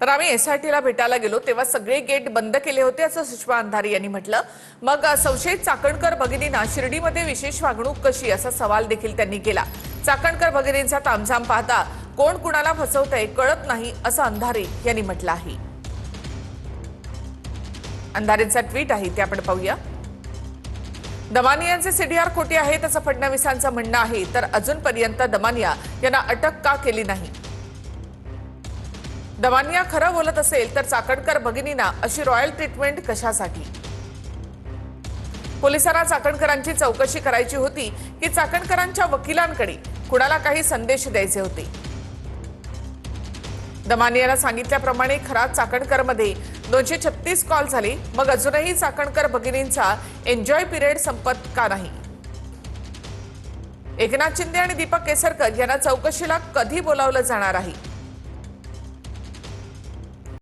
तर आम्ही एसआयटीला भेटायला गेलो तेव्हा सगळे गेट बंद केले होते असं सुषमा अंधारी यांनी म्हटलं। मग संशयित चाकणकर भगिनींना शिर्डीमध्ये विशेष वागणूक कशी असा सवाल देखील त्यांनी केला। चाकणकर भगिनींचा तामझाम पाहता कोण कुणाला फसवतंय कळत नाही असं अंधारी यांनी म्हटलं आहे। अंधारींचा ट्विट आहे ते आपण पाहूया। दमानियांचे सीडीआर खोटे आहेत असं फडणवीसांचं म्हणणं आहे, तर अजूनपर्यंत दमानिया यांना अटक का केली नाही। दमानिया खरं बोलत असेल तर चाकणकर भगिनींना अशी रॉयल ट्रीटमेंट कशासाठी। पोलिसांना चाकणकरांची चौकशी करायची होती की चाकणकरांच्या वकिलांकडे कुणाला काही संदेश द्यायचे होते। दमानियाला सांगितल्याप्रमाणे खरात चाकणकरमध्ये 236 कॉल झाले, मग अजूनही चाकणकर भगिनींचा एन्जॉय पिरियड संपत का नाही। एकनाथ शिंदे आणि दीपक केसरकर यांना चौकशीला कधी बोलावलं जाणार आहे।